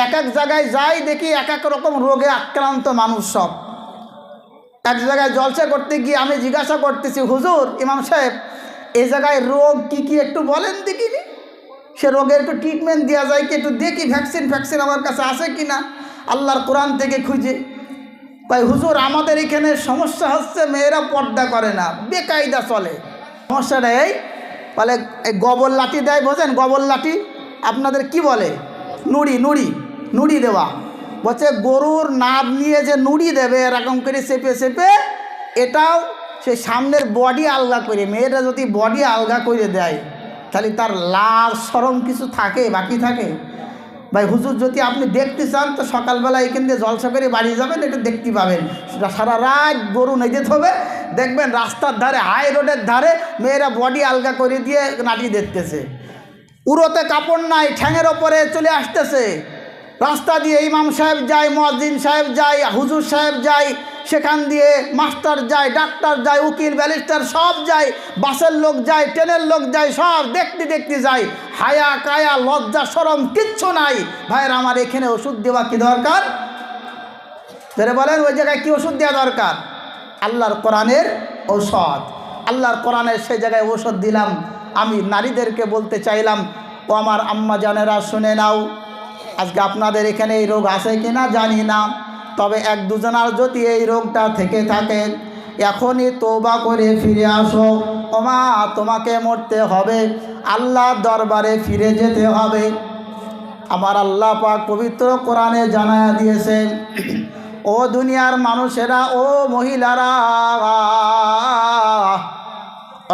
এক এক জায়গায় যাই দেখি এক এক রকম রোগে আক্রান্ত মানুষ সব। এক জায়গায় জলসা করতে গিয়ে আমি জিজ্ঞাসা করতেছি, হুজুর ইমাম সাহেব এই জায়গায় রোগ কি কি একটু বলেন দেখিনি, সে রোগের একটু ট্রিটমেন্ট দেওয়া যায় কি, একটু দেখি ভ্যাকসিন আমার কাছে আছে কি না আল্লাহর কোরআন থেকে খুঁজে। ভাই হুজুর আমাদের এখানে সমস্যা হচ্ছে মেয়েরা পর্দা করে না, বেকায়দা চলে। সমস্যাটা এই বলে এই গোবর লাঠি দেয়, বোঝেন গোবর লাঠি আপনাদের কি বলে, নুড়ি নুড়ি নুড়ি দেওয়া, বলছে গরুর নাদ নিয়ে যে নুড়ি দেবে এরকম করে চেপে চেপে, এটাও সে সামনের বডি আলগা করে, মেয়েটা যদি বডি আলগা করে দেয় তাহলে তার লাজ শরম কিছু থাকে বাকি থাকে? ভাই হুজুর যদি আপনি দেখতে চান তো সকালবেলা এখান দিয়ে জলসা করে বাড়ি যাবেন, এটা দেখতে পাবেন। সারা রাত গরু নেজে হবে, দেখবেন রাস্তার ধারে হাই রোডের ধারে মেয়েরা বডি আলগা করে দিয়ে নাটি দেখতেছে, উড়োতে কাপড় নাই ঠ্যাঙের ওপরে চলে আসতেছে, রাস্তা দিয়ে ইমাম সাহেব যায়, মুয়াজ্জিন সাহেব যায়, হুজুর সাহেব যায়, সেখান দিয়ে মাস্টার যায়, ডাক্তার যায়, উকিল ব্যারিস্টার সব যায়, বাসের লোক যায়, ট্রেনের লোক যায়, সব দেখতে দেখতে যায়, হায়া কায়া লজ্জা শরম কিচ্ছু নাই। ভাইয়ের আমার এখানে ওষুধ দেওয়া কি দরকার? যারা বলেন ওই জায়গায় কি ওষুধ দেওয়া দরকার? আল্লাহর কোরআনের ঔষধ, আল্লাহর কোরআনের সেই জায়গায় ঔষধ দিলাম। আমি নারীদেরকে বলতে চাইলাম, ও আমার আম্মা জানেরা শুনে নাও, আজকে আপনাদের এখানে এই রোগ আছে কি না জানি না, তবে এক দুজনার যদি এই রোগটা থেকে থাকে এখনই তওবা করে ফিরে আসো। ওমা তোমাকে মরতে হবে, আল্লাহর দরবারে ফিরে যেতে হবে। আমার আল্লাহ পাক পবিত্র কোরআনে জানায়া দিয়েছেন, ও দুনিয়ার মানুষেরা, ও মহিলারা,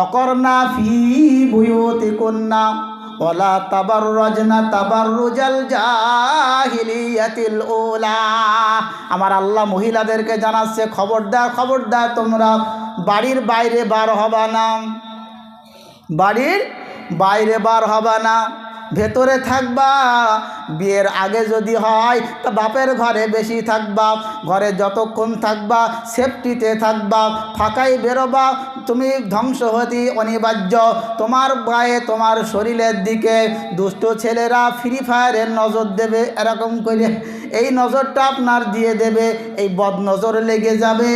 অকরনা ফি বুয়ুতিকুন্না ওয়ালা তাবাররাজনা তাবাররুজাল জাহিলিয়াতিল উলা। আমার আল্লাহ মহিলাদেরকে জানাচ্ছে, খবরদার খবরদার তোমরা বাড়ির বাইরে বার হবা না, বাড়ির বাইরে বার হবা না, ভেতরে থাকবা। বিয়ের আগে যদি হয় তা বাপের ঘরে বেশি থাকবা, ঘরে যতক্ষণ থাকবা সেফটিতে থাকবা, ফাঁকাই বেরোবা, তুমি ধ্বংস হতে অনিবার্য। তোমার গায়ে তোমার শরীরের দিকে দুষ্ট ছেলেরা ফ্রি ফায়ারের নজর দেবে, এরকম করে এই নজরটা আপনার দিয়ে দেবে, এই বদ নজর লেগে যাবে।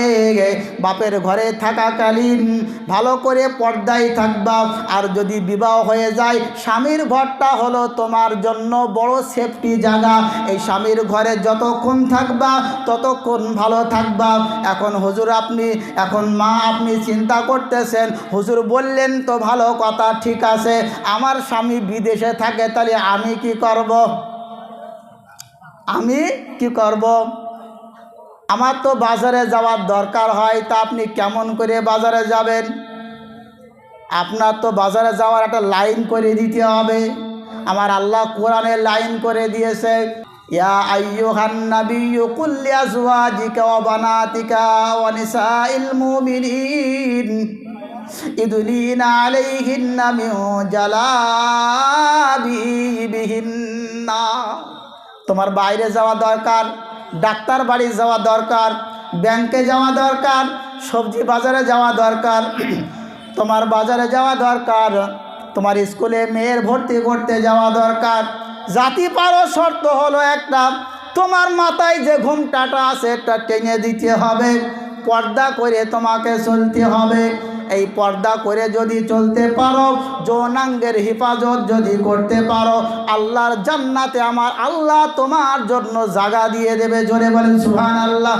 বাপের ঘরে থাকাকালীন ভালো করে পর্দায় থাকবা, আর যদি বিবাহ হয়ে যায় স্বামীর ঘরটা হলো তোমার জন্য বড় সেফটি জায়গা, এই স্বামীর ঘরে যতক্ষণ থাকবা ততক্ষণ ভালো থাকবা। এখন হুজুর আপনি, এখন মা আপনি চিন্তা করতেছেন, হুজুর বললেন তো ভালো কথা, ঠিক আছে, আমার স্বামী বিদেশে থাকে, তাহলে আমি কি করব? আমি কি করব? আমার তো বাজারে যাওয়ার দরকার হয়, তা আপনি কেমন করে বাজারে যাবেন? আপনার তো বাজারে যাওয়ার একটা লাইন করে দিতে হবে। আমার আল্লাহ কোরআনে লাইন করে দিয়েছে, ইয়া আইয়ুহান নাবিয়্যু কুল লিআজওয়াজিকা ওয়া বানাতিকা ওয়া নিসাইল মুমিনিন ইদুলিনা আলাইহিন্না মিন জালাবিবিহিন্না। তোমার বাইরে যাওয়া দরকার, ডাক্তার বাড়ি যাওয়া দরকার, ব্যাংকে যাওয়া দরকার, সবজি বাজারে যাওয়া দরকার, তোমার বাজারে যাওয়া দরকার, তোমার স্কুলে মেয়ের ভর্তি করতে যাওয়া দরকার। জাতি পারো, শর্ত হলো একটা, তোমার মাথায় যে ঘোমটাটা আছে এটা টেনে দিতে হবে, পর্দা করে তোমাকে চলতে হবে। এই পর্দা করে যদি চলতে পারো, যৌনাঙ্গের হেফাজত যদি করতে পারো, আল্লাহর জান্নাতে আমার আল্লাহ তোমার জন্য জায়গা দিয়ে দেবে। জোরে বলেন সুবহানাল্লাহ।